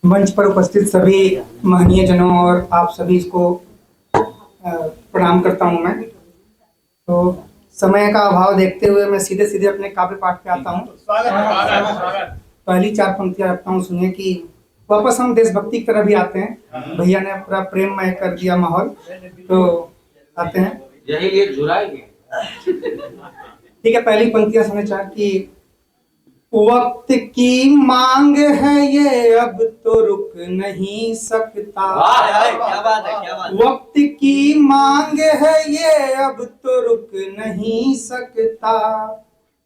मंच पर उपस्थित सभी महनीय जनों और आप सभी को प्रणाम करता हूं मैं। तो समय का अभाव देखते हुए मैं सीधे सीधे अपने काव्य पाठ पे आता हूं। पहली चार पंक्तियां रखता हूं, सुनिए कि वापस हम देशभक्ति की तरफ भी आते हैं। भैया ने पूरा प्रेममय कर दिया माहौल, तो आते हैं। यही लिए जुड़ाएंगे। ठीक है, पहली पंक्तियां सुने चार कि वक्त की मांग है ये अब तो रुक नहीं सकता। क्या बात है, क्या बात है। वक्त की मांग है ये अब तो रुक नहीं सकता।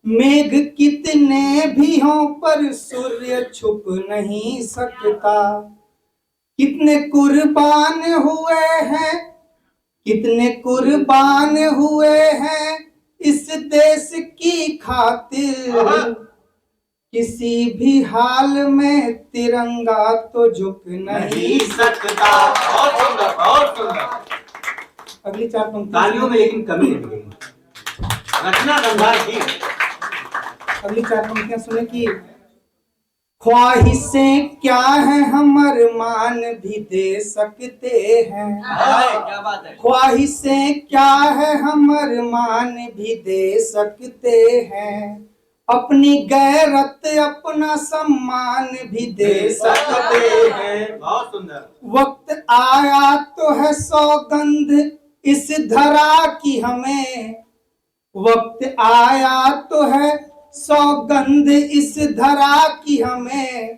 मेघ कितने भी हों पर सूर्य छुप नहीं सकता। कितने कुर्बान हुए हैं, कितने कुर्बान हुए हैं इस देश की खातिर। किसी भी हाल में तिरंगा तो झुक नहीं सकता। बहुत सुंदर, बहुत सुंदर। अगली चार पंक्ति तालियों में लेकिन कमी नहीं गई, रचना गंधार की। अगली चार पंक्तियां सुने कि ख्वाहिशें क्या है हम अरमान भी दे सकते हैं। क्या बात है। ख्वाहिशें क्या है हम अरमान भी दे सकते हैं। अपनी गैरत अपना सम्मान भी दे सकते हैं। बहुत सुंदर। वक्त आया तो है सौगंध इस धरा की हमें। वक्त आया तो है सौगंध इस धरा की हमें।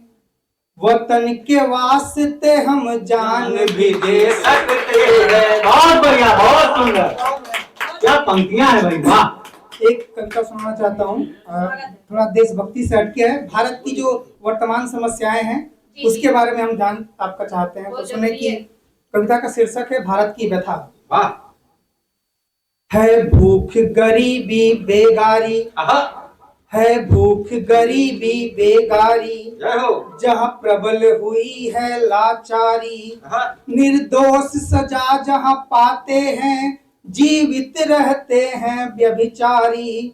वतन के वास्ते हम जान भी दे सकते हैं। बहुत बढ़िया, बहुत सुंदर। क्या पंक्तियां हैं भाई, वाह। एक कविता सुनाना चाहता हूँ, थोड़ा देशभक्ति से हटके है। भारत की जो वर्तमान समस्याएं हैं उसके बारे में हम जान आपका चाहते हैं, तो सुने कि कविता का शीर्षक है भारत की व्यथा। वाह। है भूख गरीबी बेगारी, है भूख गरीबी बेगारी, जहाँ प्रबल हुई है लाचारी। निर्दोष सजा जहाँ पाते हैं जीवित रहते हैं व्यभिचारी।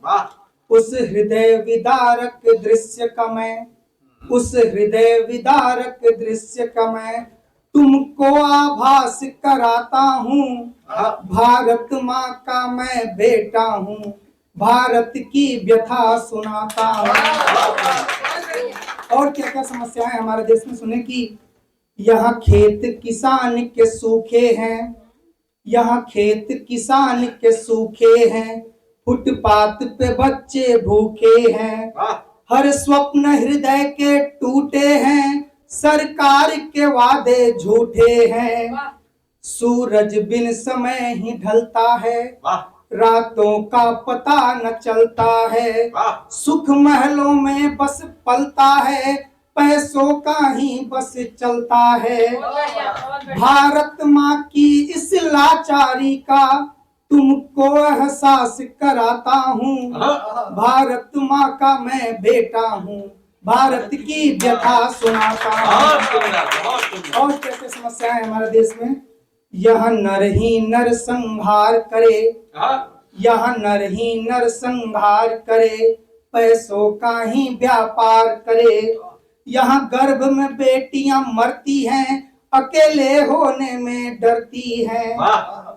उस हृदय विदारक दृश्य का मैं, उस हृदय विदारक दृश्य का मैं तुमको आभास कराता हूँ। भारत माँ का मैं बेटा हूँ, भारत की व्यथा सुनाता हूँ। और क्या क्या समस्याएं हमारे देश में, सुने कि यहाँ खेत किसान के सूखे हैं, यहाँ खेत किसान के सूखे हैं। फुटपाथ पे बच्चे भूखे हैं। हर स्वप्न हृदय के टूटे हैं, सरकार के वादे झूठे हैं। सूरज बिन समय ही ढलता है, रातों का पता न चलता है। सुख महलों में बस पलता है, पैसों का ही बस चलता है। भारत माँ की इस लाचारी का तुमको एहसास कराता हूँ। भारत माँ का मैं बेटा हूँ, भारत की व्यथा सुनाता हूँ। और कैसे समस्याएं हमारे देश में, यह नर ही नर संहार करे, यह नर ही नर संहार करे, पैसों का ही व्यापार करे। यहाँ गर्भ में बेटियां मरती हैं, अकेले होने में डरती हैं।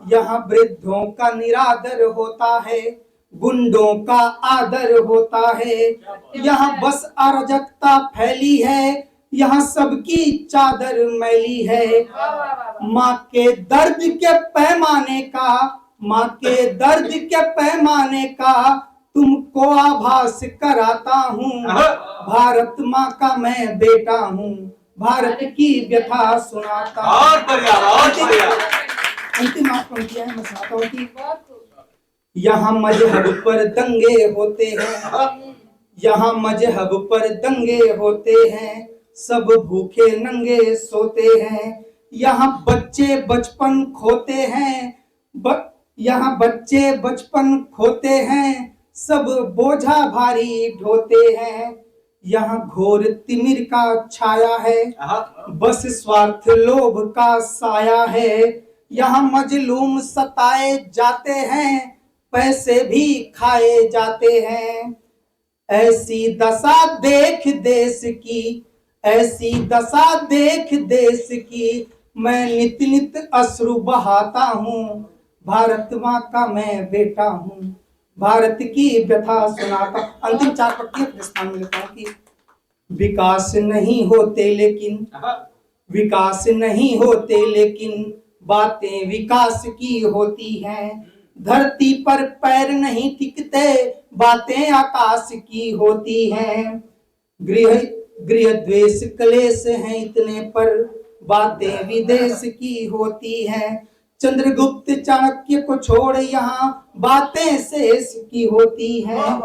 यहाँ वृद्धों का निरादर होता है, गुंडों का आदर होता है। यहाँ बस अराजकता फैली है, यहाँ सबकी चादर मैली है। माँ के दर्द के पैमाने का, माँ के दर्द के पैमाने का तुमको आभास कराता हूँ। भारत माँ का मैं बेटा हूँ, भारत की व्यथा सुनाता हूँ। अंतिम पंक्तियां मैं सुनाता हूँ कि यहाँ मजहब पर दंगे होते हैं, यहाँ मजहब पर दंगे होते हैं, सब भूखे नंगे सोते हैं। यहाँ बच्चे बचपन खोते हैं, यहाँ बच्चे बचपन खोते हैं, सब बोझा भारी ढोते हैं। यहाँ घोर तिमिर का छाया है, बस स्वार्थ लोभ का साया है। यहाँ मजलूम सताए जाते हैं, पैसे भी खाए जाते हैं। ऐसी दशा देख देश की, ऐसी दशा देख देश की मैं नित नित अश्रु बहाता हूँ। भारत माँ का मैं बेटा हूँ, भारत की व्यथा सुनाता। अंतिम 4 पत्तियां प्रस्थान में लेता हूँ कि विकास नहीं होते लेकिन, विकास नहीं होते लेकिन बातें विकास की होती हैं। धरती पर पैर नहीं टिकते, बातें आकाश की होती हैं। गृह गृह द्वेष क्लेश हैं इतने पर, बातें विदेश की होती हैं। चंद्रगुप्त चाणक्य को छोड़ यहाँ बातें शेष की होती हैं।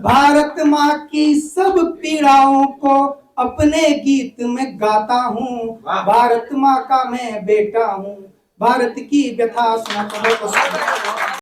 भारत माँ की सब पीड़ाओं को अपने गीत में गाता हूँ। भारत माँ का मैं बेटा हूँ, भारत की व्यथा सुनाता हूँ।